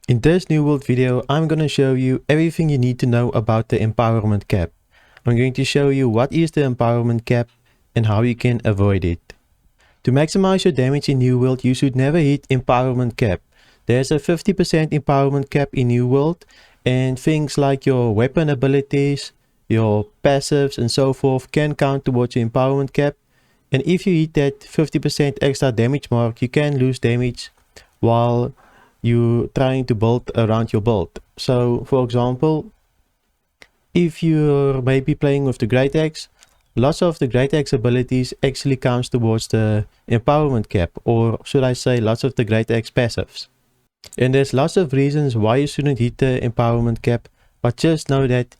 In this New World video, I'm going to show you everything you need to know about the empowerment cap. I'm going to show you what is the empowerment cap and how you can avoid it. To maximize your damage in New World, you should never hit empowerment cap. There's a 50% empowerment cap in New World, and things like your weapon abilities, your passives and so forth can count towards your empowerment cap. And if you hit that 50% extra damage mark, you can lose damage while you trying to build around your build. So for example, if you're maybe playing with the Great Axe, lots of the Great Axe abilities actually counts towards the empowerment cap, or should I say lots of the Great Axe passives. And there's lots of reasons why you shouldn't hit the empowerment cap, but just know that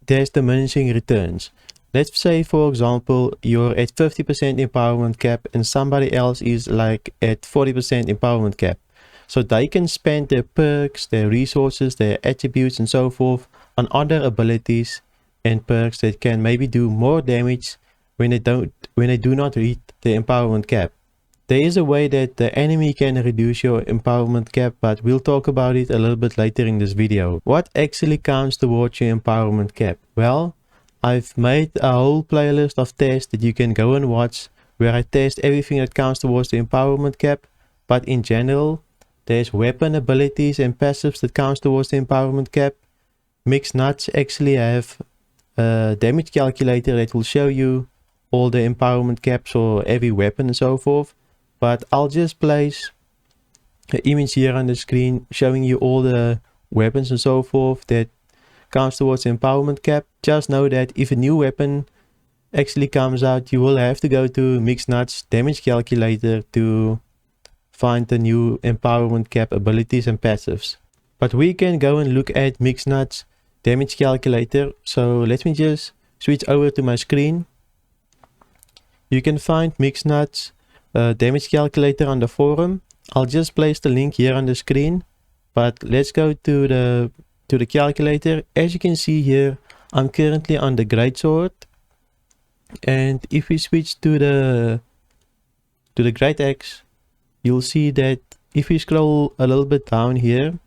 there's diminishing returns. Let's say for example you're at 50% empowerment cap and somebody else is like at 40% empowerment cap. So they can spend their perks, their resources, their attributes and so forth on other abilities and perks that can maybe do more damage when they do not hit the empowerment cap. There is a way that the enemy can reduce your empowerment cap, but we'll talk about it a little bit later in this video. What actually counts towards your empowerment cap? Well, I've made a whole playlist of tests that you can go and watch where I test everything that counts towards the empowerment cap, but in general, there's weapon abilities and passives that counts towards the empowerment cap. Mixed nuts actually have a damage calculator that will show you all the empowerment caps for every weapon and so forth. But I'll just place an image here on the screen showing you all the weapons and so forth that counts towards the empowerment cap. Just know that if a new weapon actually comes out, you will have to go to Mixed Nuts damage calculator to find the new empowerment cap abilities and passives. But we can go and look at Mixed Nuts damage calculator. So let me just switch over to my screen. You can find Mixed Nuts damage calculator on the forum. I'll just place the link here on the screen, but let's go to the calculator. As you can see here, I'm currently on the greatsword, and if we switch to the great axe, you'll see that if we scroll a little bit down here,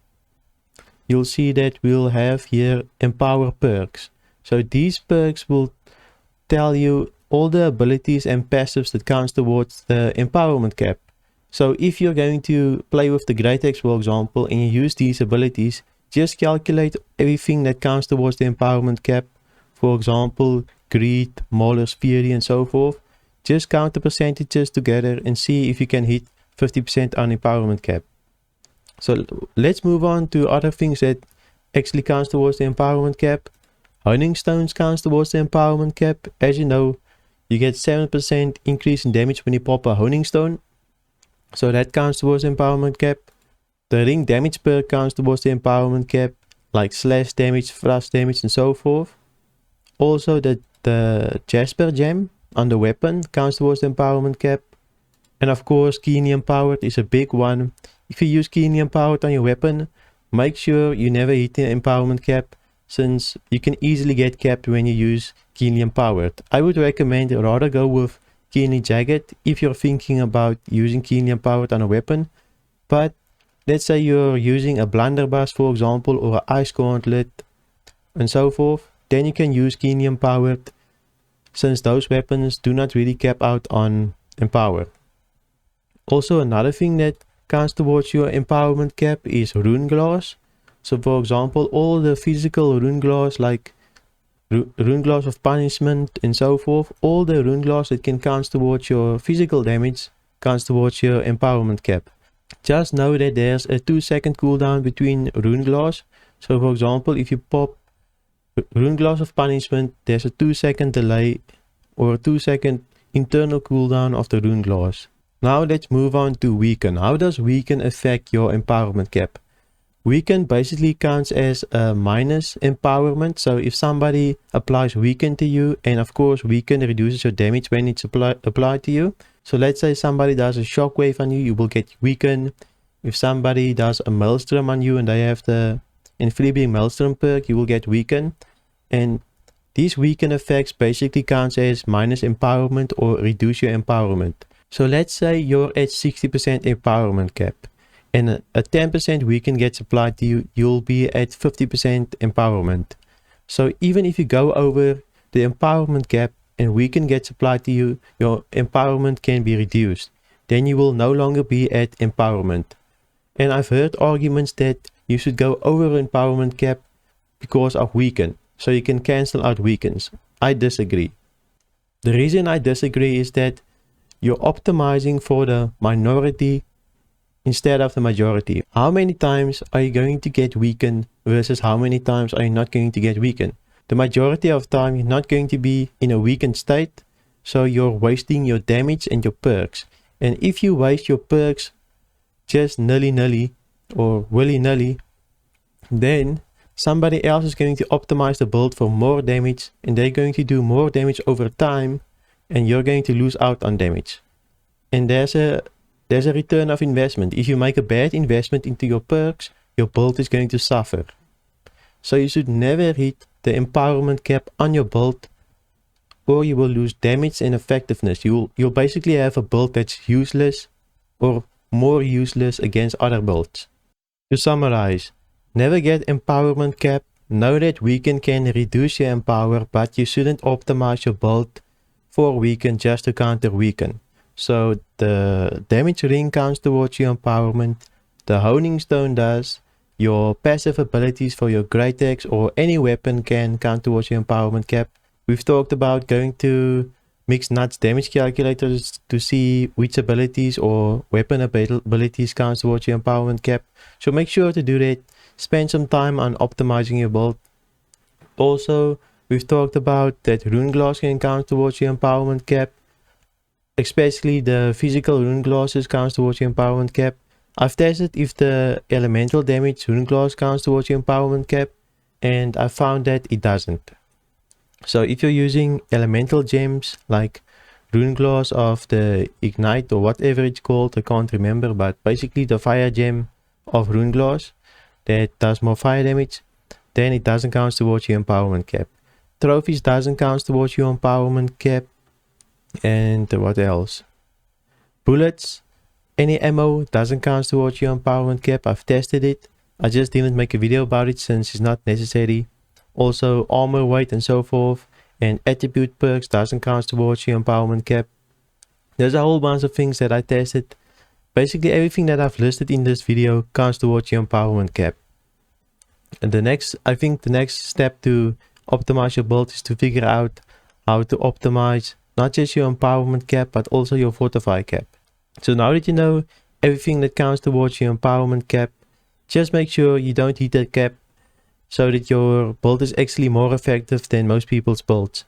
you'll see that we'll have here empower perks. So these perks will tell you all the abilities and passives that counts towards the empowerment cap. So if you're going to play with the Great Axe, for example, and you use these abilities, just calculate everything that counts towards the empowerment cap. For example, Greed, Mauler's Fury and so forth. Just count the percentages together and see if you can hit 50% on empowerment cap. So let's move on to other things that actually counts towards the empowerment cap. Honing stones counts towards the empowerment cap. As you know, you get 7% increase in damage when you pop a honing stone. So that counts towards the empowerment cap. The ring damage perk counts towards the empowerment cap, like slash damage, thrust damage and so forth. Also the Jasper gem on the weapon counts towards the empowerment cap. And of course, keenly empowered is a big one. If you use keenly empowered on your weapon, make sure you never hit the empowerment cap, since you can easily get capped when you use keenly empowered. I would recommend rather go with keenly jagged if you're thinking about using keenly empowered on a weapon. But let's say you're using a blunderbuss, for example, or an ice gauntlet and so forth, then you can use keenly empowered, since those weapons do not really cap out on empowered. Also, another thing that counts towards your empowerment cap is rune glass. So for example, all the physical rune glass, like rune glass of punishment and so forth, all the rune glass that can count towards your physical damage counts towards your empowerment cap. Just know that there's a 2-second cooldown between rune glass. So for example, if you pop rune glass of punishment, there's a 2-second delay or a 2-second internal cooldown of the rune glass. Now let's move on to weaken. How does weaken affect your empowerment cap? Weaken basically counts as a minus empowerment. So if somebody applies weaken to you, and of course weaken reduces your damage when it's applied to you. So let's say somebody does a shockwave on you, you will get weaken. If somebody does a maelstrom on you and they have the Inflibium maelstrom perk, you will get weaken. And these weaken effects basically counts as minus empowerment or reduce your empowerment. So let's say you're at 60% empowerment cap and a 10% weaken gets applied to you, you'll be at 50% empowerment. So even if you go over the empowerment cap and weaken gets applied to you, your empowerment can be reduced. Then you will no longer be at empowerment. And I've heard arguments that you should go over empowerment cap because of weaken, so you can cancel out weakens. I disagree. The reason I disagree is that you're optimizing for the minority instead of the majority. How many times are you going to get weakened versus how many times are you not going to get weakened? The majority of time you're not going to be in a weakened state, so you're wasting your damage and your perks. And if you waste your perks just nilly-nilly or willy-nilly, then somebody else is going to optimize the build for more damage, and they're going to do more damage over time, and you're going to lose out on damage. And there's a return of investment. If you make a bad investment into your perks, your build is going to suffer. So you should never hit the empowerment cap on your build, or you will lose damage and effectiveness. You'll basically have a build that's useless or more useless against other builds. To summarize, never get empowerment cap. Know that weaken can reduce your empower, but you shouldn't optimize your build for weaken just to counter weaken. So the damage ring counts towards your empowerment, the honing stone does, your passive abilities for your great axe or any weapon can count towards your empowerment cap. We've talked about going to Mixed Nuts damage calculators to see which abilities or weapon abilities count towards your empowerment cap. So make sure to do that. Spend some time on optimizing your build. Also, we've talked about that rune glass can count towards your empowerment cap. Especially the physical rune glasses counts towards your empowerment cap. I've tested if the elemental damage rune glass counts towards your empowerment cap, and I found that it doesn't. So if you're using elemental gems like rune glass of the ignite or whatever it's called, I can't remember, but basically the fire gem of rune glass that does more fire damage, then it doesn't count towards your empowerment cap. Trophies doesn't count towards your empowerment cap. And what else? Bullets, any ammo doesn't count towards your empowerment cap. I've tested it. I just didn't make a video about it since it's not necessary. Also armor weight and so forth, and attribute perks doesn't count towards your empowerment cap. There's a whole bunch of things that I tested. Basically everything that I've listed in this video counts towards your empowerment cap. And I think the next step to optimize your build is to figure out how to optimize not just your empowerment cap, but also your fortify cap. So now that you know everything that counts towards your empowerment cap, just make sure you don't hit that cap so that your build is actually more effective than most people's builds.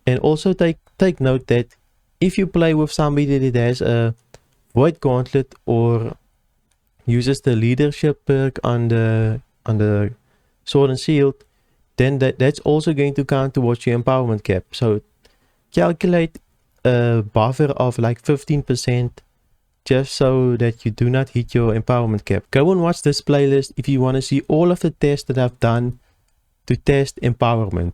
And also take note that if you play with somebody that has a void gauntlet or uses the leadership perk on the sword and shield, then that's also going to count towards your empowerment cap. So calculate a buffer of like 15% just so that you do not hit your empowerment cap. Go and watch this playlist if you want to see all of the tests that I've done to test empowerment.